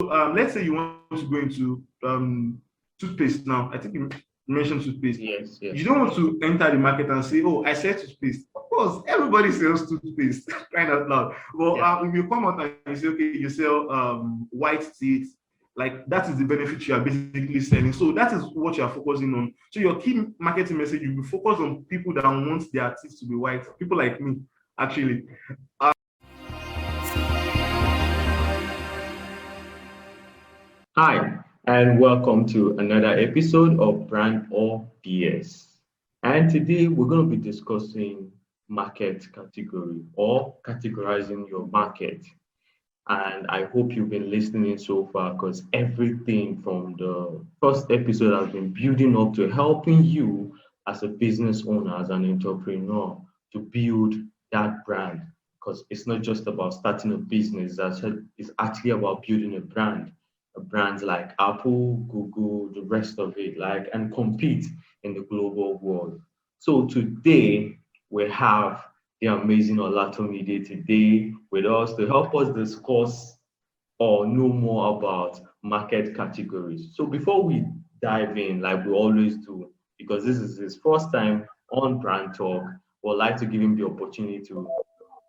So let's say you want to go into toothpaste now. I think you mentioned toothpaste. Yes. You don't want to enter the market and say, "Oh, I sell toothpaste." Of course, everybody sells toothpaste, kind of loud. Well, if you come out and you say, "Okay, you sell white teeth," like that is the benefit you are basically selling. So that is what you are focusing on. So your key marketing message will be focused on people that want their teeth to be white. People like me, actually. Hi, and welcome to another episode of Brand or BS. And today we're going to be discussing market category or categorizing your market. And I hope you've been listening so far because everything from the first episode has been building up to helping you as a business owner, as an entrepreneur, to build that brand. Because it's not just about starting a business, it's actually about building a brand. Brands like Apple, Google, the rest of it, and compete in the global world. So today we have the amazing Olatomide today with us to help us discuss or know more about market categories. So before we dive in, like we always do, because this is his first time on Brand Talk, we'd like to give him the opportunity to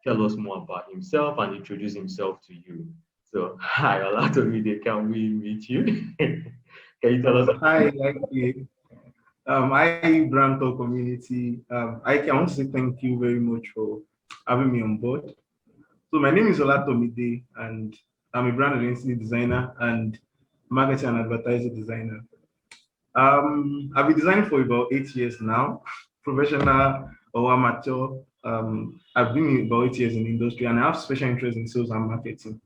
tell us more about himself and introduce himself to you. So, hi, Olatomide, can we meet you? Can you tell us? Hi, hi, Brand community. I want to say thank you very much for having me on board. So my name is Olatomide, and I'm a brand identity designer and marketing and advertising designer. I've been designing for about 8 years now, professional or amateur. I've been about 8 years in the industry, and I have special interest in sales and marketing.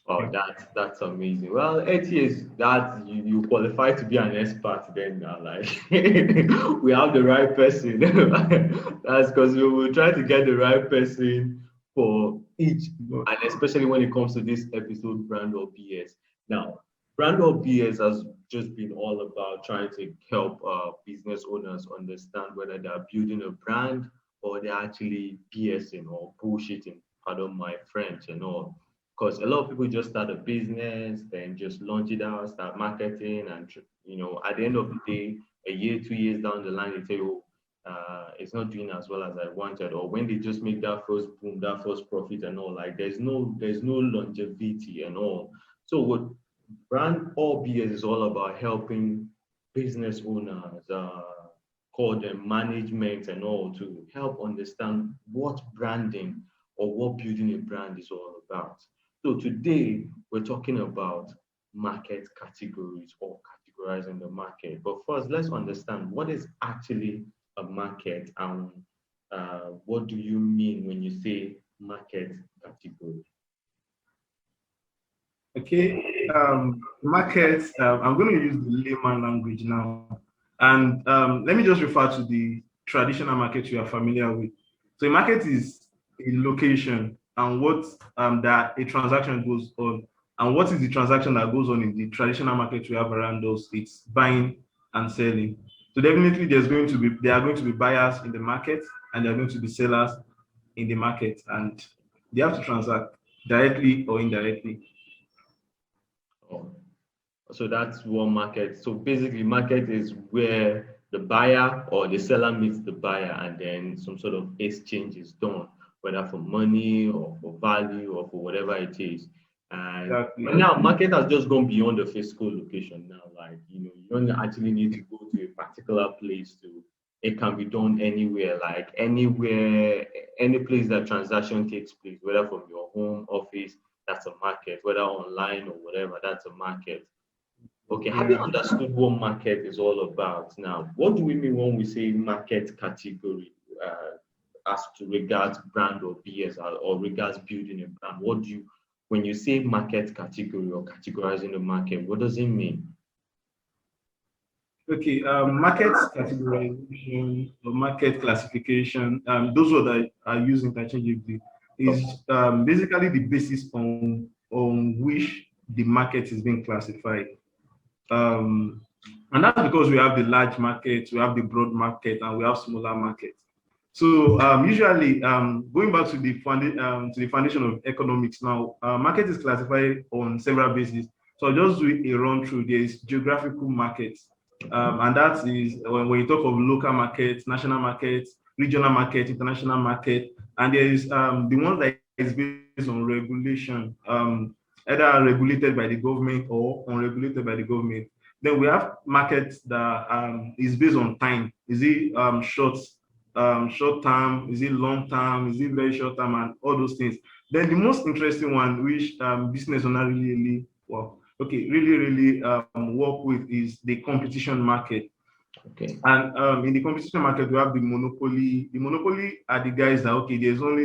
Oh, that's amazing. Well, 8 years that you qualify to be an expert then now, like we have the right person. That's because we will try to get the right person for each, and especially when it comes to this episode, Brand or BS. Now, Brand or BS has just been all about trying to help business owners understand whether they're building a brand or they're actually BSing or bullshitting. Pardon my French and all, because a lot of people just start a business, then just launch it out, start marketing, and at the end of the day, a year, 2 years down the line, they say, "Oh, it's not doing as well as I wanted," or when they just make that first boom, that first profit, and all, like there's no longevity and all. So what Brand or BS is all about helping business owners, call them management and all, to help understand what branding or what building a brand is all about. So today we're talking about market categories or categorizing the market. But first, let's understand what is actually a market and what do you mean when you say market category? Okay, markets. I'm going to use the layman language now, and let me just refer to the traditional market you are familiar with. So, a market is a location and what that a transaction goes on. And what is the transaction that goes on in the traditional market we have around us? It's buying and selling. So definitely, there are going to be buyers in the market, and there are going to be sellers in the market, and they have to transact directly or indirectly. Oh, so that's one market. So basically, market is where the buyer or the seller meets the buyer, and then some sort of exchange is done, whether for money or for value or for whatever it is. And Exactly. but now, market has just gone beyond the physical location. Now, like you don't actually need to go to a particular place to. It can be done anywhere, like anywhere, any place that transaction takes place, whether from your home office, that's a market, whether online or whatever, that's a market. Okay, have you understood what market is all about now? What do we mean when we say market category as to regards brand or BS or regards building a brand? When you say market category or categorizing the market, what does it mean? Okay, market categorization or market classification, those words that are used interchangeably, is basically the basis on which the market is being classified. And that's because we have the large market, we have the broad market, and we have smaller markets. So usually, going back to to the foundation of economics now, market is classified on several bases. So I'll just do a run through. There is geographical markets, and that is when you talk of local markets, national markets, regional market, international market, and there is the one that is based on regulation, either regulated by the government or unregulated by the government. Then we have markets that is based on time. Is it short term? Is it long term? Is it very short term? And all those things. Then the most interesting one, which business owner really work with, is the competition market. Okay. And in the competition market, we have the monopoly. The monopoly are the guys that there's only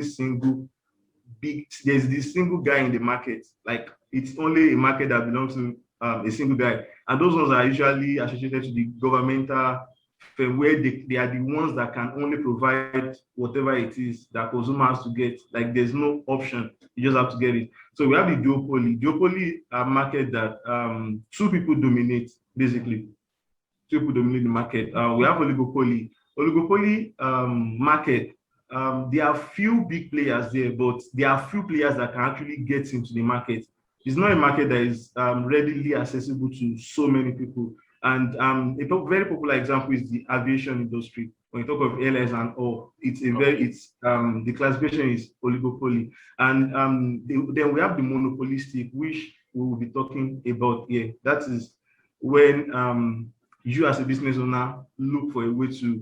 there's this single guy in the market. Like it's only a market that belongs to a single guy, and those ones are usually associated to the governmental where they are the ones that can only provide whatever it is that consumer has to get. Like there's no option, you just have to get it. So we have the duopoly. Duopoly are market that two people dominate, basically. Two people dominate the market. We have oligopoly. Oligopoly market, there are few big players there, but there are few players that can actually get into the market. It's not a market that is readily accessible to so many people. And a very popular example is the aviation industry. When you talk of airlines and all, the classification is oligopoly. And then we have the monopolistic, which we will be talking about here. That is when you as a business owner look for a way to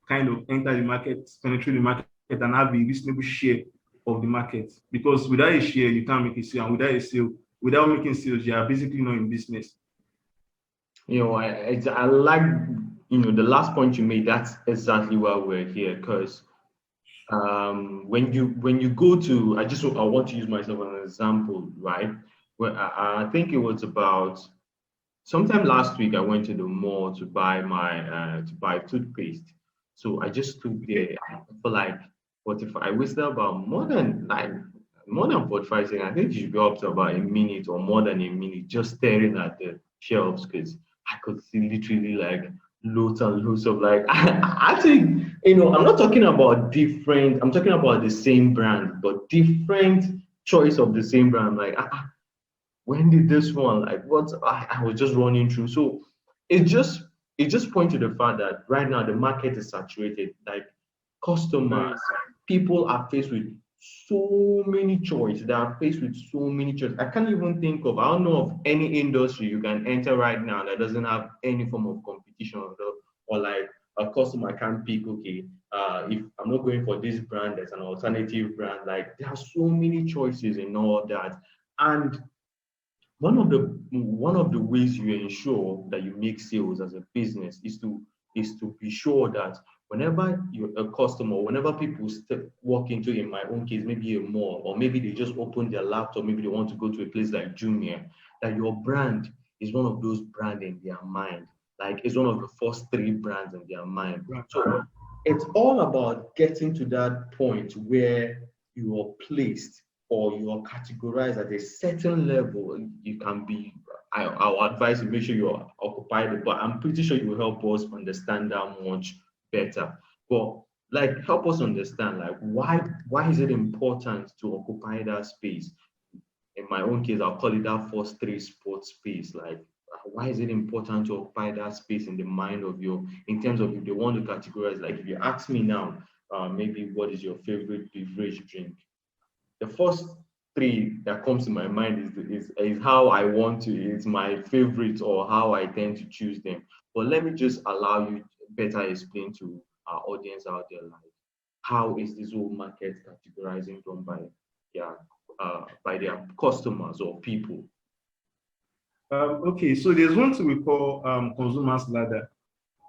kind of enter the market, penetrate the market, and have a reasonable share of the market. Because without a share, you can't make a sale. And without making sales, you are basically not in business. I like, the last point you made. That's exactly why we're here. Because when you go to, I want to use myself as an example, right? Well, I think it was about sometime last week. I went to the mall to buy toothpaste. So I just stood there for like 45. I wasted about more than 45 seconds. I think you should be up to about a minute or more than a minute just staring at the shelves because I could see literally like loads and loads of like actually, I'm not talking about different, I'm talking about the same brand, but different choice of the same brand. Like, when did this one, like what I was just running through. So it just points to the fact that right now the market is saturated. Like customers, people are faced with so many choices. They are faced with so many choices. I can't even think of, I don't know of any industry you can enter right now that doesn't have any form of competition or like a customer can't pick, okay, if I'm not going for this brand, there's an alternative brand. Like there are so many choices in all that. And one of the ways you ensure that you make sales as a business is to be sure that whenever you're a customer, whenever people walk into, in my own case, maybe a mall, or maybe they just open their laptop, maybe they want to go to a place like Jumia, that your brand is one of those brands in their mind. Like it's one of the first 3 brands in their mind. So it's all about getting to that point where you are placed or you are categorized at a certain level. You can be, I'll advise you, make sure you're occupied, but I'm pretty sure you will help us understand that much better. But like, help us understand, like, why is it important to occupy that space? In my own case, I'll call it that first 3 spot space. Like, why is it important to occupy that space in the mind of in terms of if they want to categorize? Like, if you ask me now, maybe what is your favorite beverage drink? The first 3 that comes to my mind is how I want to, it's my favorite or how I tend to choose them. But let me just allow you better explain to our audience out there, like, how is this whole market categorizing done by their customers or people? Okay, so there's one thing we call consumer's ladder.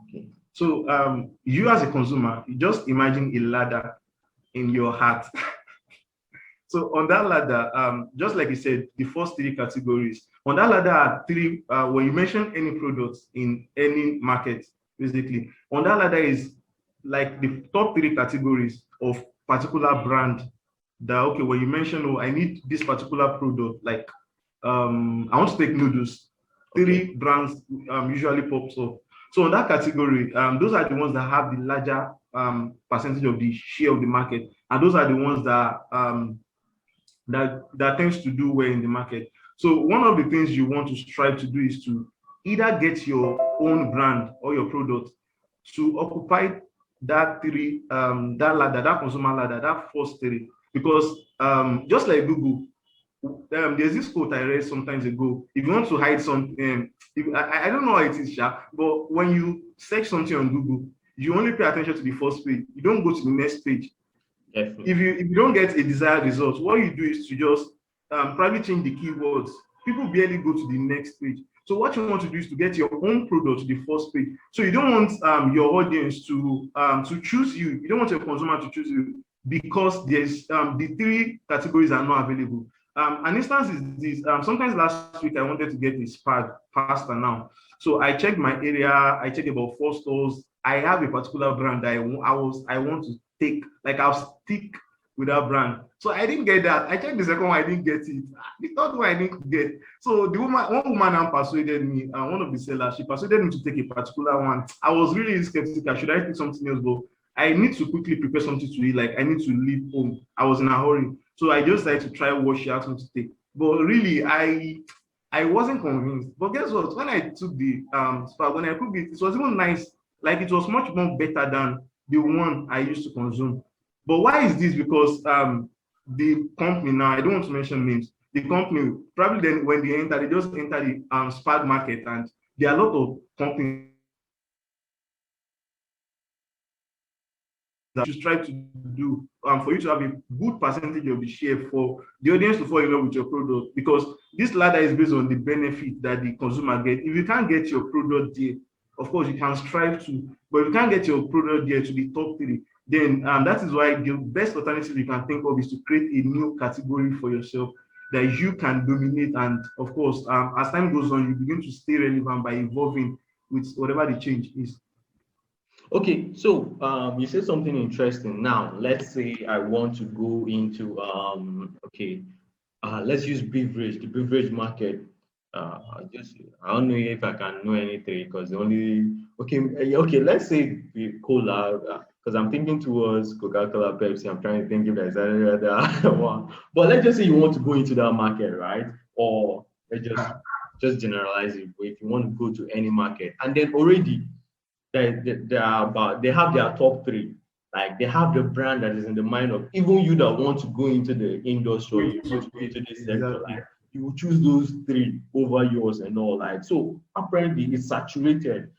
Okay. So you as a consumer, you just imagine a ladder in your heart. So on that ladder, just like you said, the first 3 categories, on that ladder are 3, when you mention any products in any market, basically, on that ladder is like the top 3 categories of particular brand that, okay, when you mention, oh, I need this particular product, like, I want to take noodles, 3 brands usually pops up. So on that category, those are the ones that have the larger percentage of the share of the market, and those are the ones that tends to do well in the market. So one of the things you want to strive to do is to either get your own brand or your product to occupy that ladder, that consumer ladder, that first three. Because just like Google, there's this quote I read sometimes ago. If you want to hide something, I don't know how it is, Sha, but when you search something on Google, you only pay attention to the first page. You don't go to the next page. Definitely. If you don't get a desired result, what you do is to just probably change the keywords. People barely go to the next page. So what you want to do is to get your own product to the first page. So you don't want your audience to choose you. You don't want your consumer to choose you because there's the three categories are not available. An instance is this. Sometimes last week I wanted to get a spag pasta now. So I checked my area. I checked about 4 stores. I have a particular brand that I want to take. Like I'll stick with that brand. So I didn't get that. I checked the second one. I didn't get it. The third one I didn't get. So one woman now persuaded me. One of the sellers, she persuaded me to take a particular one. I was really skeptical. Should I take something else? But I need to quickly prepare something to eat. Like I need to leave home. I was in a hurry. So I just decided to try what she asked me to take. But really, I wasn't convinced. But guess what? When I took the spag, when I cooked it, it was even nice. Like it was much more better than the one I used to consume. But why is this? Because the company now, I don't want to mention names. The company probably then when they enter, they just enter the spag market, and there are a lot of companies that you strive to do for you to have a good percentage of the share for the audience to fall in love with your product, because this ladder is based on the benefit that the consumer gets. If you can't get your product there, of course you can strive to, but if you can't get your product there to the top three, then that is why the best alternative you can think of is to create a new category for yourself that you can dominate. And of course, as time goes on, you begin to stay relevant by evolving with whatever the change is. Okay, so you said something interesting. Now, let's say I want to go into let's use beverage, the beverage market. I don't know if I can know anything because let's say the cola, because I'm thinking towards Coca-Cola, Pepsi. I'm trying to think if there's any other one. But let's just say you want to go into that market, right? Or let's just generalize it. If you want to go to any market, and then already they have their top three. Like they have the brand that is in the mind of even you that want to go into the industry, you want to go into this sector, like you will choose those three over yours and all. Like so, apparently it's saturated,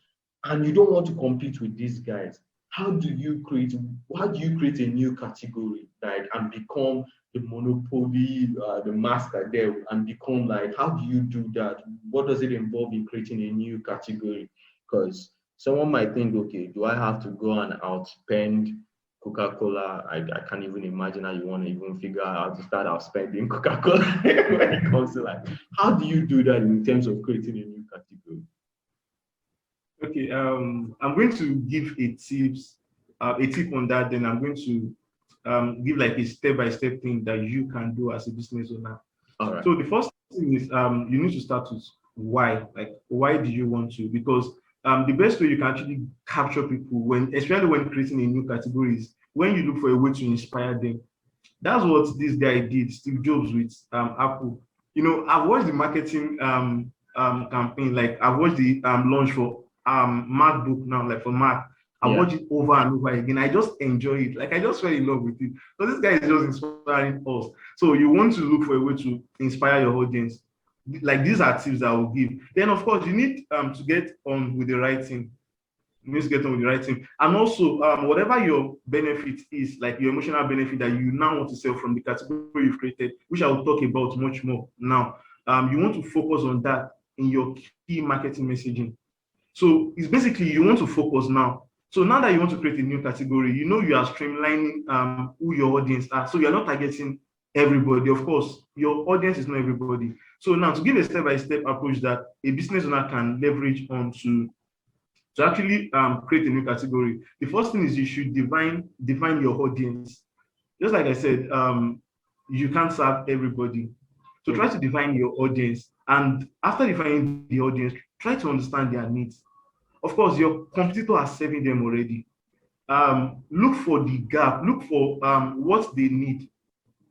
and you don't want to compete with these guys. How do you create a new category, like, and become the monopoly, the master there, and become like, how do you do that? What does it involve in creating a new category? Because someone might think, okay, do I have to go and outspend Coca-Cola? I can't even imagine how you want to even figure out how to start outspending Coca-Cola when it comes to like, how do you do that in terms of creating a new category? Okay, I'm going to give a tip on that. Then I'm going to give like a step-by-step thing that you can do as a business owner. All right. So the first thing is you need to start with why. Like, why do you want to? Because the best way you can actually capture people, especially when creating a new category, is when you look for a way to inspire them. That's what this guy did, Steve Jobs, with Apple. You know, I've watched the marketing campaign, like I've watched the launch for MacBook now, like for Mac. I watch it over and over again. I just enjoy it. Like I just fell in love with it. So this guy is just inspiring us. So you want to look for a way to inspire your audience. Like these are tips that I will give. Then of course you need to get on with the writing. You need to get on with the writing. And also whatever your benefit is, like your emotional benefit that you now want to sell from the category you've created, which I will talk about much more now. You want to focus on that in your key marketing messaging. So it's basically you want to focus now. So now that you want to create a new category, you know you are streamlining who your audience are. So you're not targeting everybody. Of course, your audience is not everybody. So now to give a step-by-step approach that a business owner can leverage on to actually create a new category, the first thing is you should define your audience. Just like I said, you can't serve everybody. So try to define your audience. And after defining the audience, try to understand their needs. of course, your competitor are serving them already. Look for the gap, look for what they need.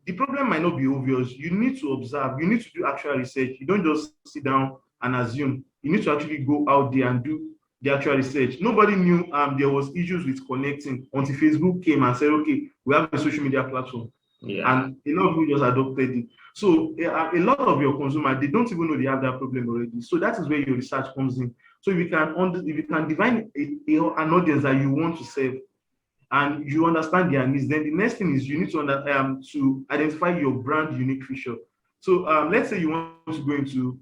The problem might not be obvious. You need to observe, you need to do actual research. You don't just sit down and assume. You need to actually go out there and do the actual research. Nobody knew there was issues with connecting until Facebook came and said, okay, we have a social media platform. Yeah. And a lot of people just adopted it. So a lot of your consumers, they don't even know they have that problem already. So that is where your research comes in. So if you can define an audience that you want to serve, and you understand their needs, then the next thing is you need to identify your brand unique feature. So let's say you want to go into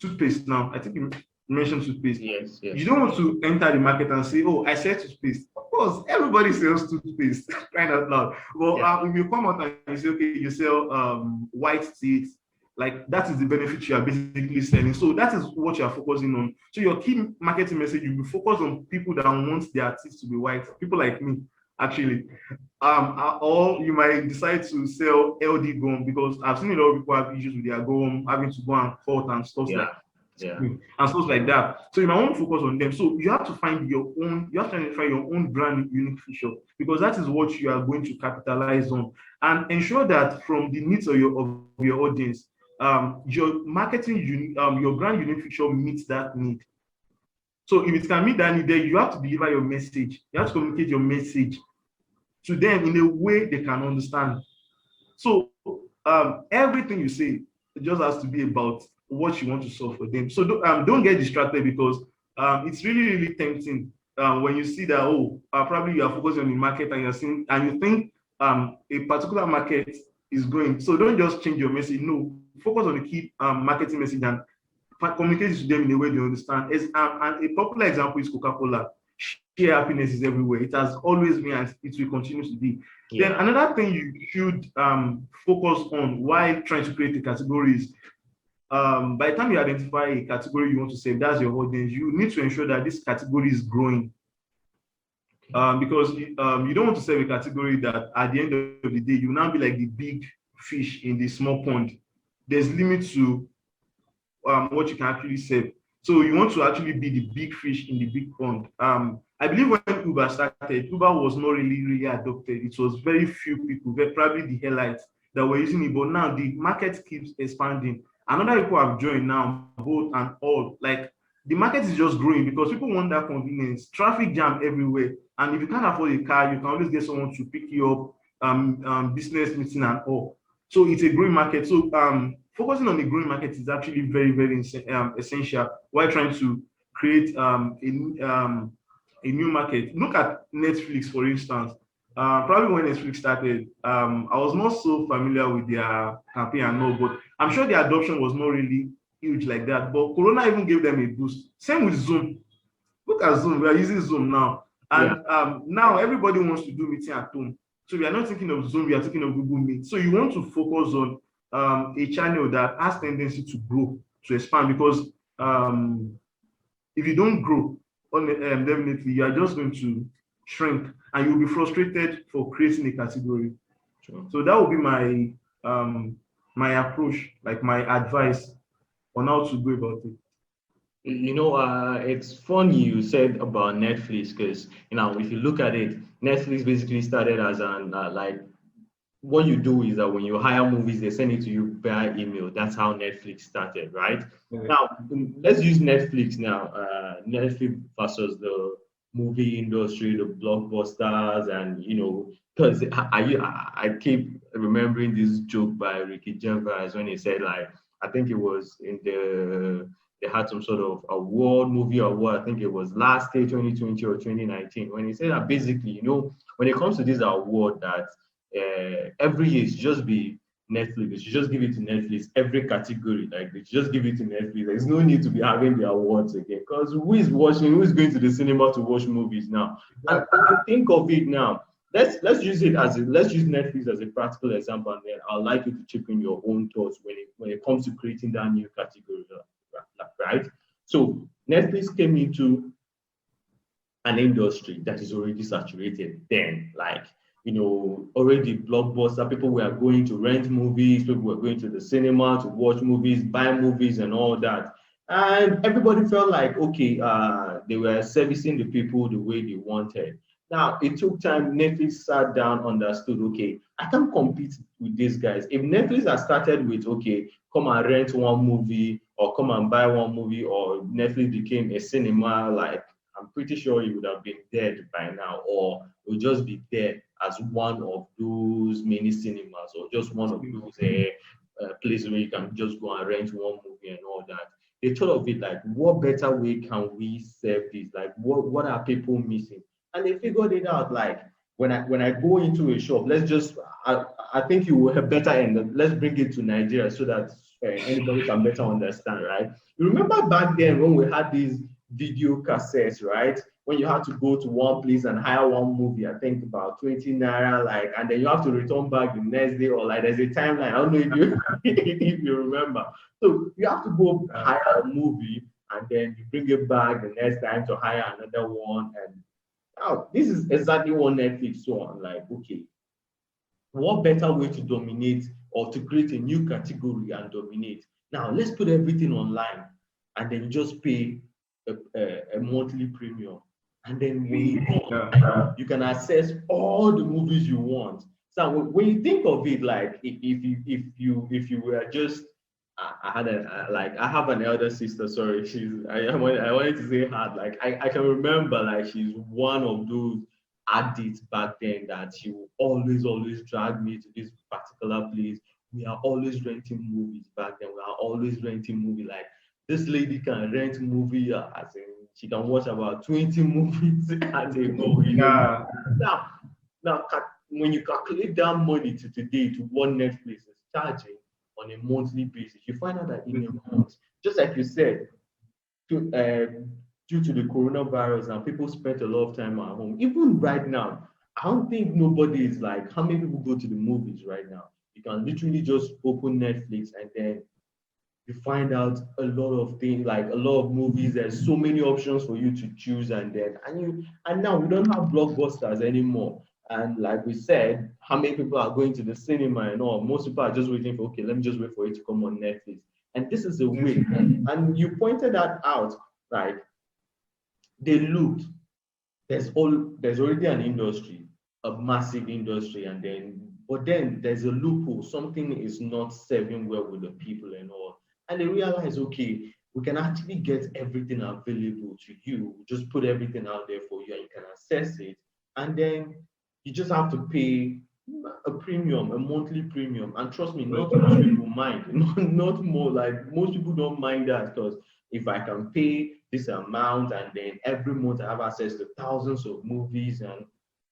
toothpaste now. I think you mentioned toothpaste. Yes, yes. You don't want to enter the market and say, oh, I sell toothpaste. Of course, everybody sells toothpaste, crying out loud. But if you come out and you say, okay, you sell white teeth, like that is the benefit you are basically selling. So that is what you are focusing on. So your key marketing message will be focused on people that want their teeth to be white, people like me, actually. Or you might decide to sell LD gum, because I've seen a lot of people have issues with their gum, having to go and cut and stuff and stuff like that. So you might want to focus on them. So you have to find your own, you have to identify your own brand unique feature, because that is what you are going to capitalize on, and ensure that from the needs of your audience, your marketing your brand unique feature meets that need. So if it can meet that need, then you have to deliver your message. You have to communicate your message to them in a way they can understand. So everything you say, it just has to be about what you want to solve for them. So don't get distracted, because it's really, really tempting when you see that, probably you are focusing on the market and you're seeing, and you think a particular market is growing. So don't just change your message. No, focus on the key marketing message and communicate it to them in a way they understand. And a popular example is Coca-Cola. Share happiness is everywhere. It has always been, and it will continue to be. Yeah. Then another thing you should focus on while trying to create a category is, by the time you identify a category you want to save, that's your audience, you need to ensure that this category is growing. Because you don't want to serve a category that at the end of the day, you now be like the big fish in the small pond. There's limit to what you can actually serve. So you want to actually be the big fish in the big pond. I believe when Uber started, Uber was not really adopted. It was very few people, probably the highlights, that were using it. But now the market keeps expanding. Another people have joined now, both and all. Like, the market is just growing because people want that convenience. Traffic jam everywhere. And if you can't afford a car, you can always get someone to pick you up, business meeting and all. So it's a growing market. So focusing on the growing market is actually very, very essential while trying to create a new market. Look at Netflix, for instance. Probably when Netflix started, I was not so familiar with their campaign and all, but I'm sure the adoption was not really huge like that. But Corona even gave them a boost. Same with Zoom. Look at Zoom. We are using Zoom now. And now everybody wants to do meeting at home. So we are not thinking of Zoom, we are thinking of Google Meet. So you want to focus on a channel that has tendency to grow, to expand, because if you don't grow, definitely you are just going to shrink and you'll be frustrated for creating a category. Sure. So that would be my my approach, like my advice on how to go about it. It's funny you said about Netflix, because if you look at it, Netflix basically started as an like, what you do is that when you hire movies, they send it to you via email. That's how Netflix started, right? Okay. Now let's use Netflix now. Netflix versus the movie industry, the blockbusters, and because I keep remembering this joke by Ricky Gervais when he said, like, I think it was in they had some sort of award, movie award. I think it was last year, 2020 or 2019, when he said that basically, when it comes to this award, that every year it should just be Netflix. You should just give it to Netflix. Every category, like, they should just give it to Netflix. There's no need to be having the awards again, because who is going to the cinema to watch movies now? And think of it now. Let's use Netflix as a practical example, and then I'd like you to chip in your own thoughts when it comes to creating that new category, right? So Netflix came into an industry that is already saturated. Then, like, already blockbuster, people were going to rent movies, people were going to the cinema to watch movies, buy movies, and all that. And everybody felt like, okay, they were servicing the people the way they wanted. Now, it took time. Netflix sat down, understood, okay, I can't compete with these guys. If Netflix had started with, okay, come and rent one movie or come and buy one movie, or Netflix became a cinema, like, I'm pretty sure it would have been dead by now, or it would just be there as one of those mini cinemas, or just one of those places where you can just go and rent one movie and all that. They thought of it like, what better way can we serve this? Like, what are people missing? And they figured it out. Like, when I go into a shop, let's just I think you will have better end. Let's bring it to Nigeria so that anybody can better understand, right? You remember back then when we had these video cassettes, right? When you had to go to one place and hire one movie, I think about 20 naira, like, and then you have to return back the next day, or like there's a timeline. I don't know if you if you remember. So you have to go hire a movie and then you bring it back the next time to hire another one. And now this is exactly what Netflix saw. I'm like, okay, what better way to dominate or to create a new category and dominate? Now let's put everything online and then just pay a monthly premium. And then you can access all the movies you want. So when you think of it, like if you were just I have an elder sister. Sorry, I wanted to say hard. Like I can remember, like, she's one of those addicts back then that she will always drag me to this particular place. We are always renting movies back then. We are always renting movie. Like, this lady can rent movie as in she can watch about 20 movies at a go. Yeah. Now, when you calculate that money to today to what Netflix is charging on a monthly basis, you find out that in a month, just like you said, due to the coronavirus and people spent a lot of time at home. Even right now, I don't think nobody is like, how many people go to the movies right now? You can literally just open Netflix and then you find out a lot of things, like a lot of movies. There's so many options for you to choose, and now we don't have blockbusters anymore. And like we said, how many people are going to the cinema and all? Most people are just waiting for, okay, let me just wait for it to come on Netflix. And this is a way. And you pointed that out, like, they looked, there's already an industry, a massive industry, but then there's a loophole. Something is not serving well with the people and all. And they realize, okay, we can actually get everything available to you. We just put everything out there for you and you can access it. And then you just have to pay a premium, a monthly premium. And trust me, not most people mind. Not more, like, most people don't mind that, because if I can pay this amount and then every month I have access to thousands of movies, and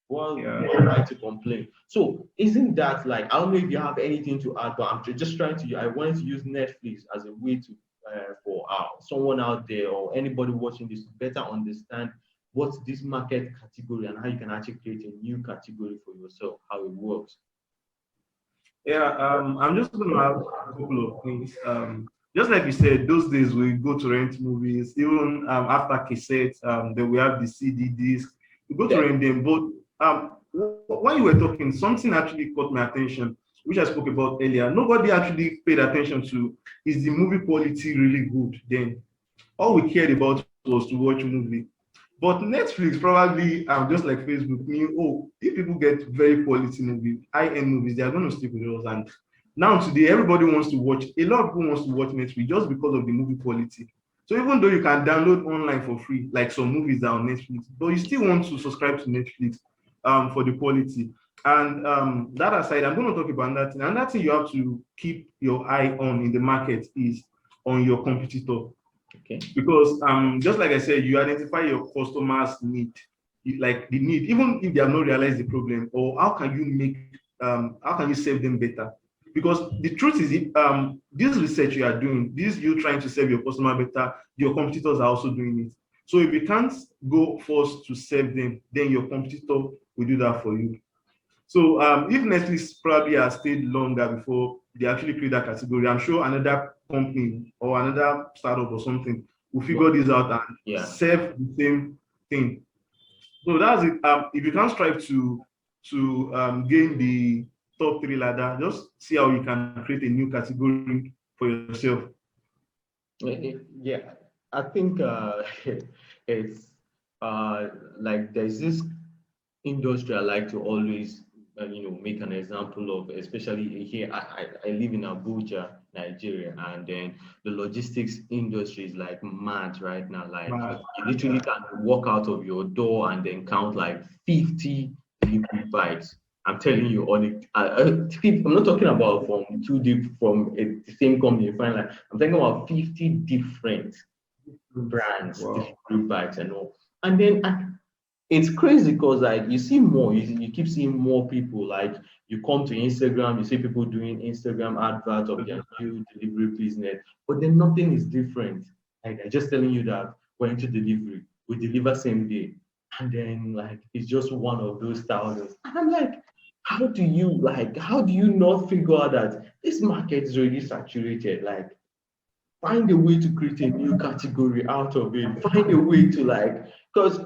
well, what am I to complain? So isn't that, like, I don't know if you have anything to add, but I'm just trying to, I wanted to use Netflix as a way to for someone out there or anybody watching this to better understand what's this market category and how you can actually create a new category for yourself, how it works. Yeah, I'm just going to have a couple of things. Just like you said, those days we go to rent movies, even after cassettes, then we have the CD disc. We go to rent them. But while you were talking, something actually caught my attention, which I spoke about earlier. Nobody actually paid attention to, is the movie quality really good? Then all we cared about was to watch a movie. But Netflix probably, just like Facebook, knew, oh, if people get very quality movies, high-end movies, they are going to stick with us. And now today, everybody wants to watch, a lot of people wants to watch Netflix just because of the movie quality. So even though you can download online for free, like some movies are on Netflix, but you still want to subscribe to Netflix for the quality. And that aside, I'm going to talk about that thing. And that thing you have to keep your eye on in the market is on your competitor. Okay. Because just like I said, you identify your customers' need, like the need, even if they have not realized the problem, or how can you serve them better? Because the truth is, if this research you are doing, this you trying to serve your customer better, your competitors are also doing it. So if you can't go first to serve them, then your competitor will do that for you. So if Netflix probably has stayed longer before they actually create that category, I'm sure another company or another startup or something will figure this out and serve the same thing. So that's it. If you can't strive to gain the top 3 ladder, just see how you can create a new category for yourself. Yeah, I think it's uh, like there's this industry I like to always, make an example of, especially here. I live in Abuja, Nigeria, and then the logistics industry is like mad right now. Like But you literally can walk out of your door and then count like 50 delivery bikes. I'm telling you, on it. I'm not talking about from two deep from the same company. Fine, like I'm talking about 50 different brands, wow. delivery bikes, and all. And then it's crazy because like you see more, you keep seeing more people. Like you come to Instagram, you see people doing Instagram adverts of their new delivery business, but then nothing is different. Like they're just telling you that we're into delivery, we deliver same day, and then like it's just one of those thousands. And I'm like, how do you not figure out that this market is already saturated? Like find a way to create a new category out of it. Find a way to like, because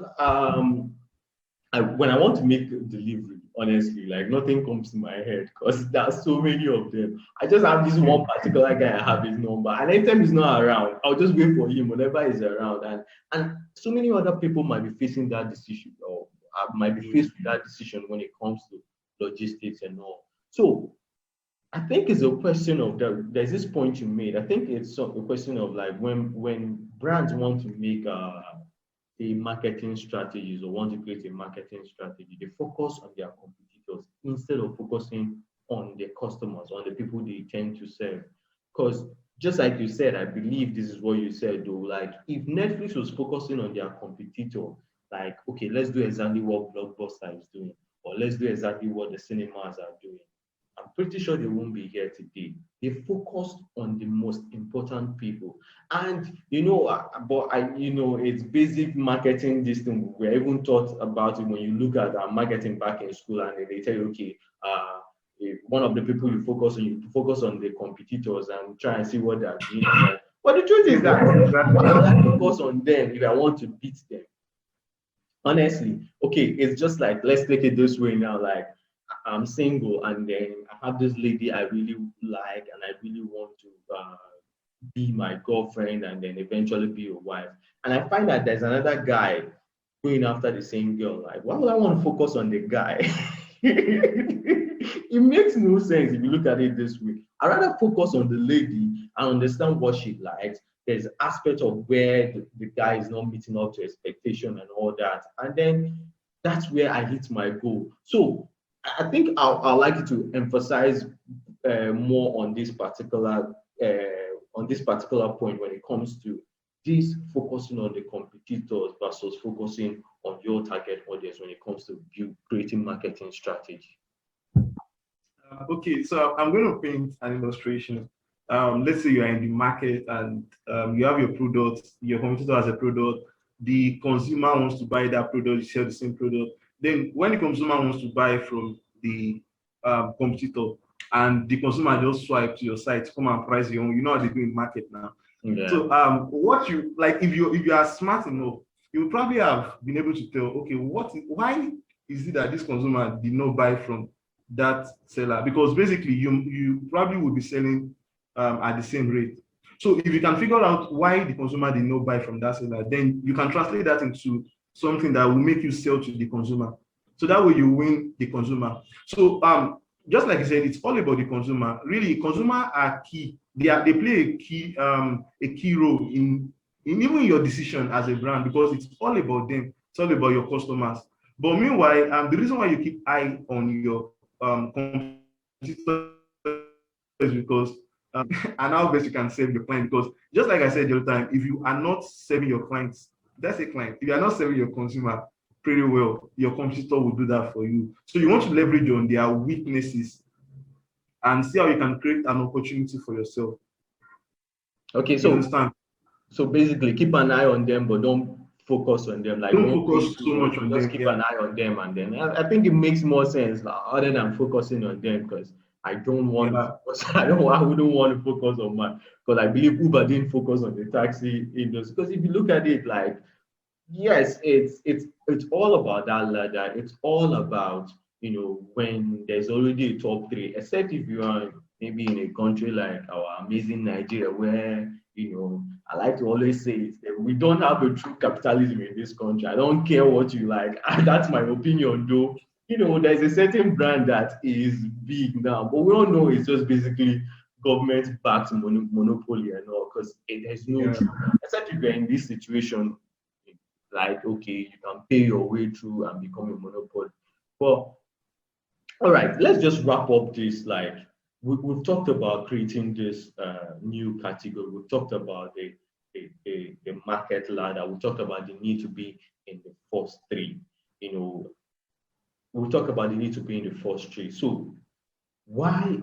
when I want to make a delivery, honestly, like nothing comes to my head because there's so many of them. I just have this one particular guy. I have his number, and anytime he's not around, I'll just wait for him whenever he's around. And so many other people might be facing that decision, or might be faced with that decision when it comes to logistics and all. So I think it's a question of there's this point you made. I think it's a question of like when brands want to make a marketing strategies or want to create a marketing strategy, they focus on their competitors instead of focusing on their customers, on the people they tend to serve. Because just like you said, I believe this is what you said though. Like if Netflix was focusing on their competitor, like okay, let's do exactly what Blockbuster is doing, or let's do exactly what the cinemas are doing. I'm pretty sure they won't be here today. They focused on the most important people. And it's basic marketing. This thing we're even taught about it when you look at marketing back in school, and they tell you, okay, one of the people you focus on the competitors and try and see what they're doing. But the truth is that why would I focus on them if I want to beat them? Honestly, okay, it's just like let's take it this way now. Like I'm single, and then I have this lady I really like, and I really want to be my girlfriend, and then eventually be a wife. And I find that there's another guy going after the same girl. Like, why would I want to focus on the guy? It makes no sense if you look at it this way. I rather focus on the lady and understand what she likes. There's aspect of where the guy is not meeting up to expectation and all that, and then that's where I hit my goal. So I think I'd like you to emphasize more on this particular point when it comes to this focusing on the competitors versus focusing on your target audience when it comes to creating marketing strategy. Okay, so I'm going to paint an illustration. Let's say you are in the market and you have your product, your competitor has a product, the consumer wants to buy that product, you sell the same product. Then when the consumer wants to buy from the competitor and the consumer just swipe to your site, come and price your own, you know what they do in market now. Yeah. So what you like, if you are smart enough, you will probably have been able to tell, okay, why is it that this consumer did not buy from that seller? Because basically you probably would be selling at the same rate. So if you can figure out why the consumer did not buy from that seller, then you can translate that into something that will make you sell to the consumer. So that way you win the consumer. So just like I said, it's all about the consumer. Really, consumer are key. They play a key role in even your decision as a brand, because it's all about them. It's all about your customers. But meanwhile, the reason why you keep eye on your competitor is because and how best you can serve your client. Because just like I said the other time, if you are not serving your clients, that's a client. If you are not serving your consumer pretty well, your competitor will do that for you. So you want to leverage on their weaknesses and see how you can create an opportunity for yourself. Okay, You so understand? so basically keep an eye on them, but don't focus on them. Like Don't don't focus pay so too much much. on Just them. keep Yeah. an eye on them, and then I think it makes more sense other than focusing on them, because I don't want to focus. I wouldn't want to focus on mine, because I believe Uber didn't focus on the taxi industry. Because if you look at it, like yes, it's all about that ladder. It's all about when there's already a top three, except if you are maybe in a country like our amazing Nigeria, where like to always say is that we don't have a true capitalism in this country. I don't care what you like. That's my opinion, though. There's a certain brand that is big now, but we all know it's just basically government-backed monopoly and all, because there's no true. Except if you're in this situation, like, okay, you can pay your way through and become a monopoly. But all right, let's just wrap up this. Like, we've talked about creating this new category. We've talked about the market ladder. We talked about the need to be in the first three. We talked about the need to be in the first three. So why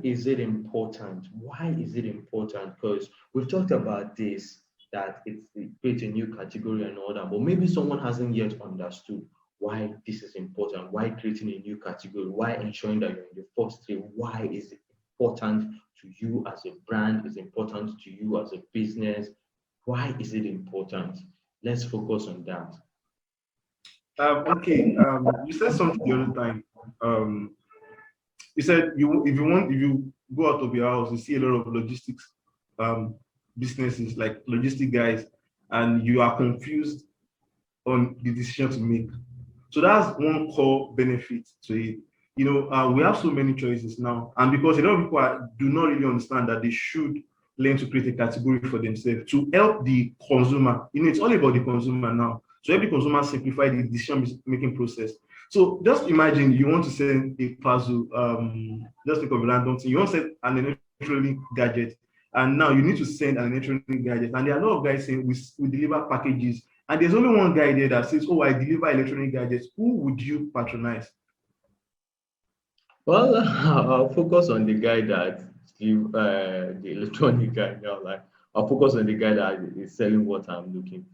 is it important? Why is it important? Because we've talked about this, that it creates a new category and all that, but maybe someone hasn't yet understood why this is important, why creating a new category, why ensuring that you're in the first three, why is it important to you as a brand, is important to you as a business, why is it important? Let's focus on that. Okay, you said something the other time. You said if you go out of your house, you see a lot of logistics businesses, like logistic guys, and you are confused on the decision to make. So that's one core benefit to it. We have so many choices now, and because a lot of people do not really understand that they should learn to create a category for themselves to help the consumer. It's all about the consumer now. So every consumer simplify the decision-making process. So just imagine you want to send a puzzle, just think of a random thing. You want to send an electronic gadget, and now you need to send an electronic gadget. And there are a lot of guys saying we deliver packages. And there's only one guy there that says, oh, I deliver electronic gadgets. Who would you patronize? Well, I'll focus on the guy that the electronic guy now. Like, I'll focus on the guy that is selling what I'm looking for.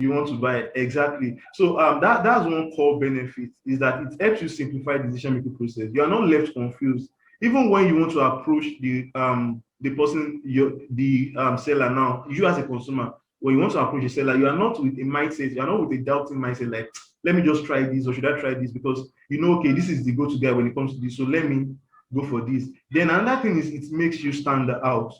You want to buy exactly. So that's one core benefit, is that it helps you simplify the decision-making process. You are not left confused. Even when you want to approach the person, the seller now, you as a consumer, when you want to approach a seller, you are not with a mindset, you are not with a doubting mindset, like, let me just try this, or should I try this? Because okay, this is the go-to guy when it comes to this, so let me go for this. Then another thing is it makes you stand out.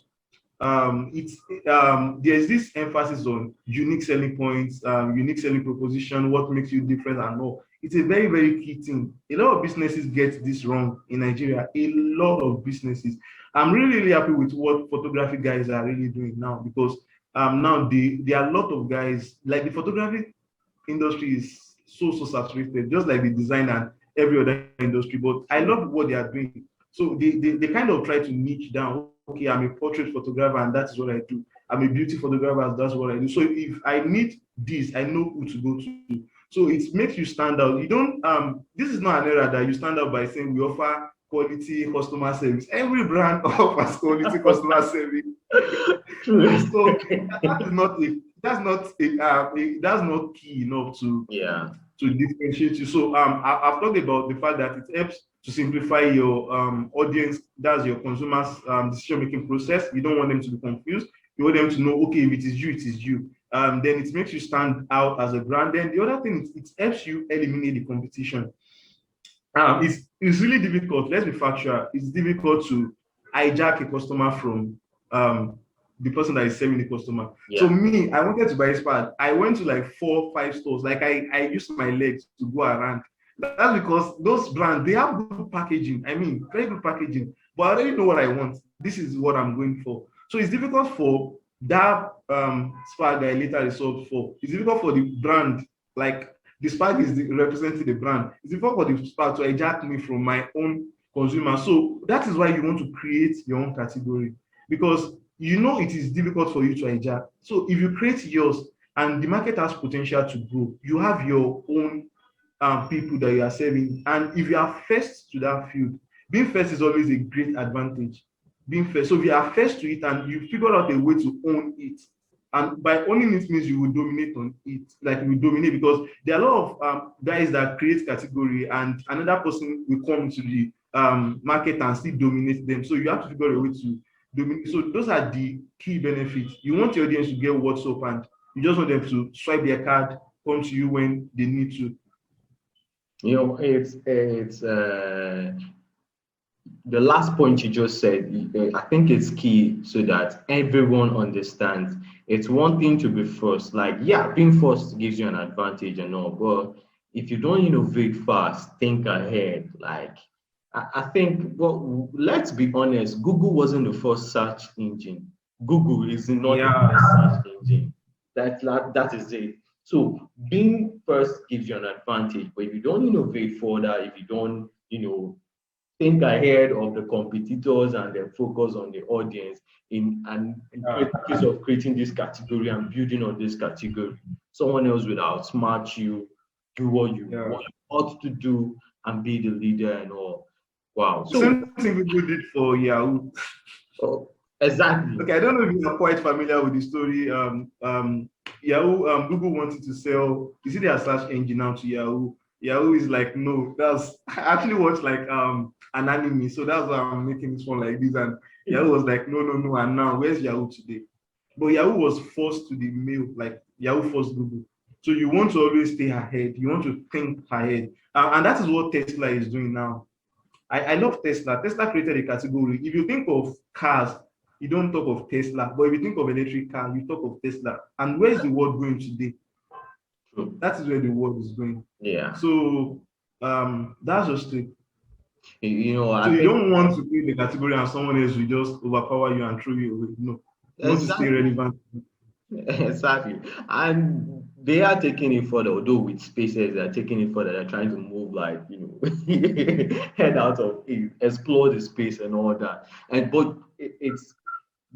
There's this emphasis on unique selling points, unique selling proposition, what makes you different and all. It's a very, very key thing. A lot of businesses get this wrong in Nigeria. A lot of businesses. I'm really, really happy with what photography guys are really doing now, because now there are a lot of guys, like the photography industry is so saturated, just like the design and every other industry. But I love what they are doing. So they kind of try to niche down. Okay, I'm a portrait photographer and that's what I do. I'm a beauty photographer and that's what I do. So if I need this, I know who to go to. So it makes you stand out. You don't this is not an era that you stand out by saying we offer quality customer service. Every brand offers quality customer service. So that's not key enough to differentiate you. So I've talked about the fact that it helps to simplify your audience, that's your consumers' decision-making process. You don't want them to be confused. You want them to know, okay, if it is you, it is you. Then it makes you stand out as a brand. Then the other thing is it helps you eliminate the competition. It's really difficult. Let's be factual. It's difficult to hijack a customer from the person that is serving the customer. Yeah. So me, I wanted to buy a pad. I went to like 4 or 5 stores. Like I used my legs to go around. That's because those brands, they have good packaging. I mean, very good packaging. But I already know what I want. This is what I'm going for. So it's difficult for that SPAG I later resolved for. It's difficult for the brand, like the SPAG is representing the brand. It's difficult for the SPAG to hijack me from my own consumer. So that is why you want to create your own category, because it is difficult for you to hijack. So if you create yours and the market has potential to grow, you have your own people that you are serving. And if you are first to that field, being first is always a great advantage. Being first. So if you are first to it and you figure out a way to own it, and by owning it means you will dominate on it, like you will dominate, because there are a lot of guys that create category and another person will come to the market and still dominate them. So you have to figure out a way to dominate. So those are the key benefits. You want your audience to get what's up, and you just want them to swipe their card, come to you when they need to. It's the last point you just said, I think it's key so that everyone understands. It's one thing to be first, like, yeah, being first gives you an advantage and all, but if you don't innovate fast, think ahead, like, I think, well, let's be honest, Google wasn't the first search engine. Google is not the Yeah, first search engine. That is it. So being first gives you an advantage, but if you don't innovate further, if you don't, think ahead of the competitors and then focus on the audience in case of creating this category and building on this category. Someone else will outsmart you, do what you ought to do, and be the leader and all. Wow. the So, same thing Google did for Yahoo. oh, exactly. Okay, I don't know if you are quite familiar with the story. Yahoo, Google wanted to sell. You see their search engine now to Yahoo. Yahoo is like, no, that's I actually watched like an anime, so that's why I'm making this one like this. And Yahoo was like, no, no, no. And now where's Yahoo today? But Yahoo was forced to the mail, like Yahoo forced Google. So you want to always stay ahead. You want to think ahead, and that is what Tesla is doing now. I love Tesla. Tesla created a category. If you think of cars, you don't talk of Tesla. But if you think of electric car, you talk of Tesla. And where's the world going today? True. That is where the world is going. Yeah. So that's just it. I you don't want to create the category and someone else will just overpower you and throw you away. No. You want to stay relevant. Exactly. And they are taking it further, although with spaces, they're taking it further. They're trying to move, like, head out of it, explore the space and all that. But it's,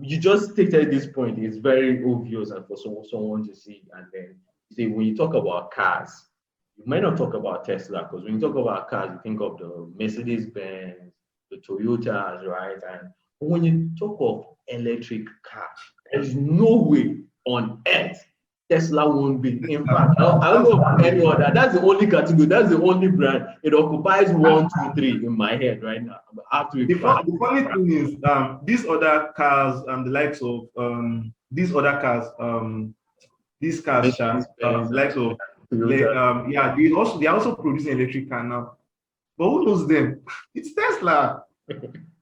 you just stated this point, it's very obvious and for someone to see. And then, see, when you talk about cars, you might not talk about Tesla, because when you talk about cars, you think of the Mercedes Benz, the Toyotas, right? And when you talk of electric cars, there's no way on earth Tesla won't be. In fact, I don't know of any other. That's the only category. That's the only brand. It occupies 1, 2, 3 in my head right now. The funny thing is, these other cars, the likes of these other cars, these cars, likes of they're also producing electric car now. But who knows them? It's Tesla.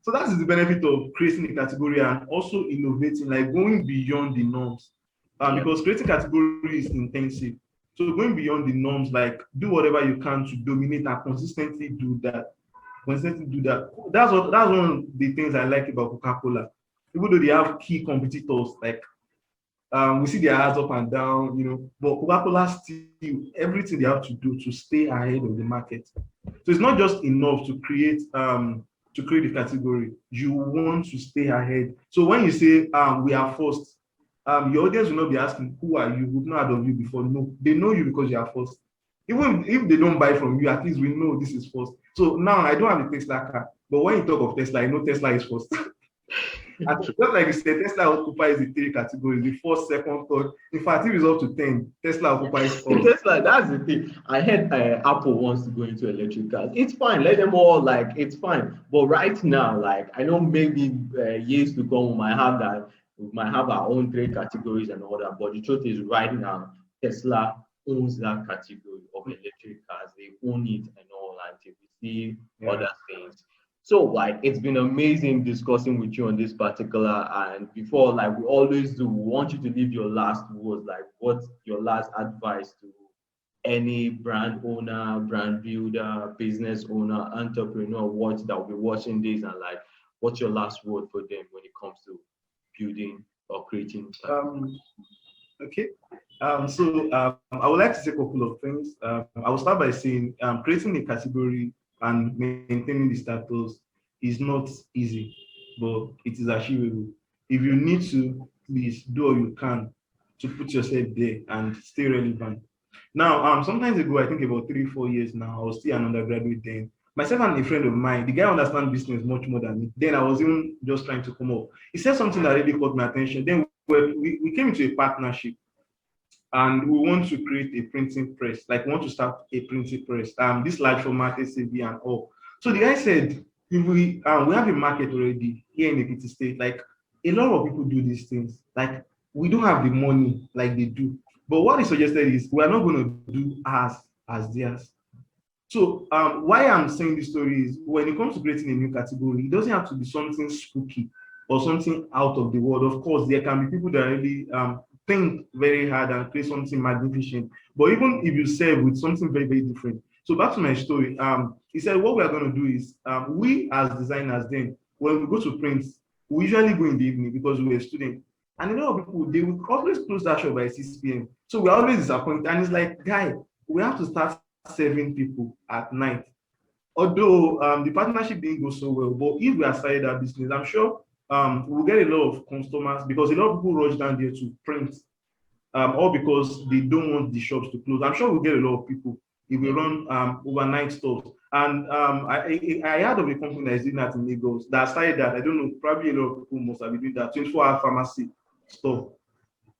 So that is the benefit of creating a category and also innovating, like going beyond the norms. Because creating category is intensive. So going beyond the norms, like do whatever you can to dominate and consistently do that. That's one of the things I like about Coca-Cola. Even though they have key competitors, like we see their ads up and down, but Coca-Cola still everything they have to do to stay ahead of the market. So it's not just enough to create the category. You want to stay ahead. So when you say we are first, your audience will not be asking, who are you? We've not heard of you before. No, they know you because you are first. Even if they don't buy from you, at least we know this is first. So now I don't have a Tesla car, but when you talk of Tesla, I know Tesla is first. And just like you said, Tesla occupies the 3 categories: the first, second, third. In fact, if it's up to 10, Tesla occupies all. Tesla, that's the thing. I heard Apple wants to go into electric cars. It's fine. Let them all, like, it's fine. But right now, like, I know maybe years to come, we might have our own 3 categories and all that. But the truth is, right now, Tesla owns that category of electric cars. They own it and all that. We see other things. So, like, it's been amazing discussing with you on this particular. And before, like we always do, we want you to leave your last words. Like, what's your last advice to any brand owner, brand builder, business owner, entrepreneur that will be watching this, and like, what's your last word for them when it comes to building or creating? Okay. I would like to say a couple of things. I will start by saying creating a category and maintaining the status is not easy, but it is achievable. If you need to, please do all you can to put yourself there and stay relevant. Now, sometimes ago, I think about 3, 4 years now, I was still an undergraduate then. Myself and a friend of mine, the guy understands business much more than me. Then I was even just trying to come up. He said something that really caught my attention. Then we came into a partnership. And we want to create a printing press, like we want to start a printing press, this large format SAV and all. So the guy said, if we have a market already here in the Ekiti State, like a lot of people do these things. Like we don't have the money like they do. But what he suggested is we are not going to do as theirs. So why I'm saying this story is when it comes to creating a new category, it doesn't have to be something spooky or something out of the world. Of course, there can be people that really think very hard and create something magnificent. But even if you serve with something very, very different. So back to my story, he said what we are going to do is we as designers then, when we go to print, we usually go in the evening because we're students. And a lot of people, they will always close that shop by 6 p.m. So we're always disappointed. And it's like, guy, we have to start serving people at night. Although the partnership didn't go so well, but if we are started that business, I'm sure we'll get a lot of customers because a lot of people rush down there to print, or because they don't want the shops to close. I'm sure we'll get a lot of people if we run overnight stores. And I heard of a company that is doing that in Lagos that started that. I don't know, probably a lot of people must have been doing that 24-hour pharmacy store.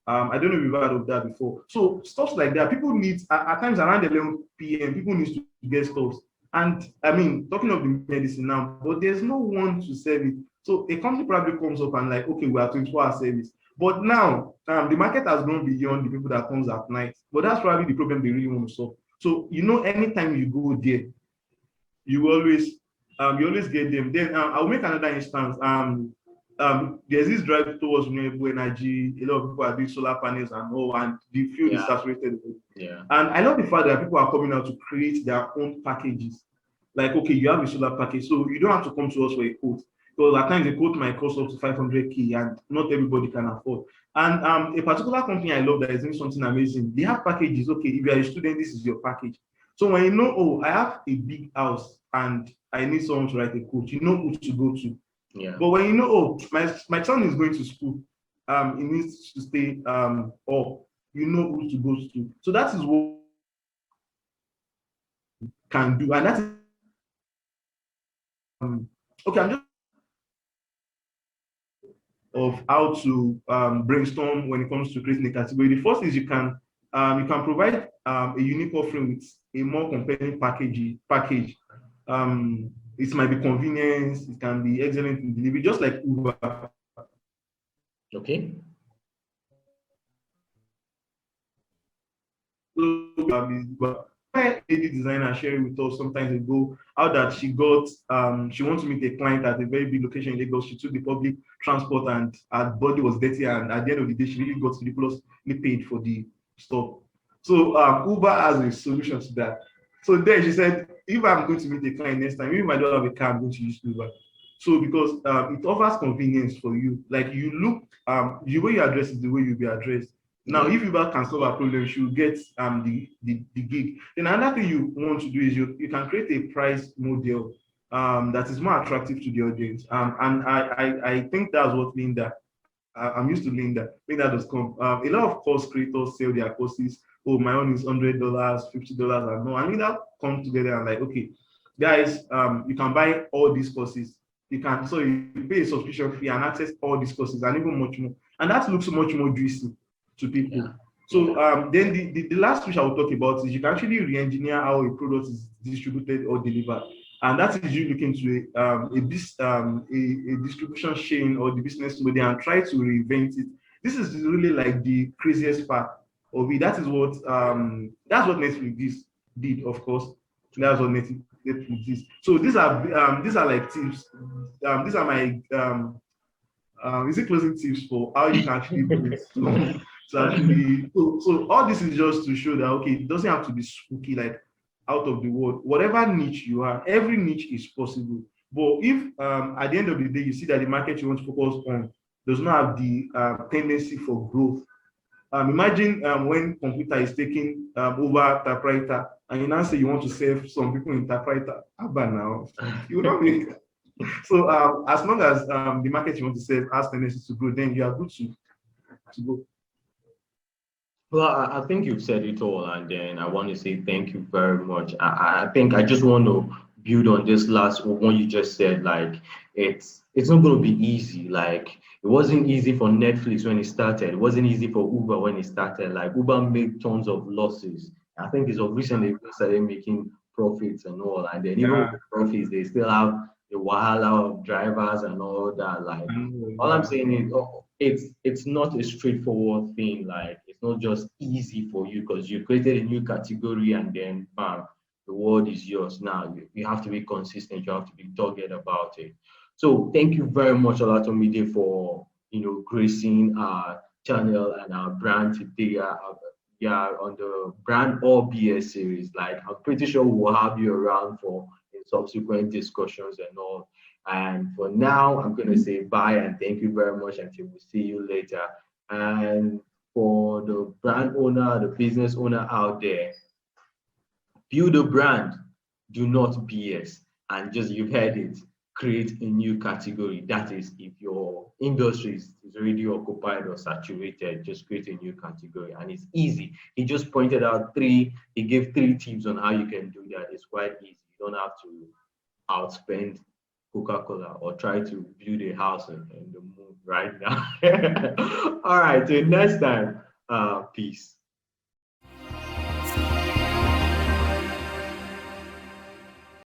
I don't know if you've heard of that before. So stuff like that, people need at times around 11 p.m. People need to get stuff. And I mean, talking of the medicine now, but there's no one to serve it. So a company probably comes up and like, okay, we are 24-hour service. But now the market has gone beyond the people that comes at night. But that's probably the problem they really want to solve. So anytime you go there, you always get them. Then I'll make another instance. There's this drive towards renewable energy. A lot of people are doing solar panels and all, and the field is saturated. Yeah. And I love the fact that people are coming out to create their own packages. Like, okay, you have a solar package, so you don't have to come to us for a quote. Because at times a quote might cost up to 500K, and not everybody can afford. And a particular company I love that is doing something amazing. They have packages. Okay, if you are a student, this is your package. So when you know, oh, I have a big house and I need someone to write a quote, you know who to go to. Yeah. But when you know, oh, my son is going to school, he needs to stay or you know who to go to. So that is what can do. And that is okay, I'm just of how to brainstorm when it comes to creating a category. The first is you can provide a unique offering with a more compelling package. It might be convenience, it can be excellent in delivery, just like Uber. Okay. So, my lady designer sharing with us sometimes ago how that she got she wants to meet a client at a very big location in Lagos. She took the public transport and her body was dirty, and at the end of the day she really got ridiculously paid for the stop. So Uber has a solution to that. So then she said, if I'm going to meet a client next time, even if I don't have a car, I'm going to use Uber. So because it offers convenience for you, like you look the way you address is the way you'll be addressed. Now, if Uber can solve a problem, she will get the gig. Then another thing you want to do is you can create a price model that is more attractive to the audience. And I think that's what Linda. I'm used to Linda. Linda.com. A lot of course creators sell their courses. Oh, my own is $100, $50, and more. And Linda come together and like, okay, guys, you can buy all these courses. You pay a subscription fee and access all these courses and even much more. And that looks much more juicy to people. Yeah. So then the last which I will talk about is you can actually re-engineer how a product is distributed or delivered. And that is you looking to a distribution chain or the business model and try to reinvent it. This is really like the craziest part of it. That is what Netflix did, of course. That's what Netflix did. So these are like tips. These are my is it closing tips for how you can actually do it. So all this is just to show that okay, it doesn't have to be spooky like out of the world. Whatever niche you are, every niche is possible. But if at the end of the day you see that the market you want to focus on does not have the tendency for growth, imagine when computer is taking over typewriter, and you now say you want to save some people in typewriter. Now you will not make it. So as long as the market you want to save has tendency to grow, then you are good to go. Well, I think you've said it all, and then I want to say thank you very much. I think I just want to build on this last one you just said. Like, it's not going to be easy. Like, it wasn't easy for Netflix when it started. It wasn't easy for Uber when it started. Like, Uber made tons of losses. I think it's of recently they started making profits and all. And then even with the profits, they still have the wahala of drivers and all that. Like, all I'm saying is, it's not a straightforward thing. Like, it's not just easy for you because you created a new category and then bam, the world is yours now. You have to be consistent. You have to be dogged about it. So thank you very much, Olatomide, for gracing our channel and our brand today. Yeah, on the brand or BS series. Like, I'm pretty sure we'll have you around for in subsequent discussions and all. And for now, I'm going to say bye and thank you very much until we see you later. And for the brand owner, the business owner out there, build a brand, do not BS. And just, you've heard it, create a new category. That is, if your industry is already occupied or saturated, just create a new category. And it's easy. He just pointed out he gave 3 tips on how you can do that. It's quite easy. You don't have to outspend Coca-Cola or try to build a house in the moon right now. All right, till next time, peace.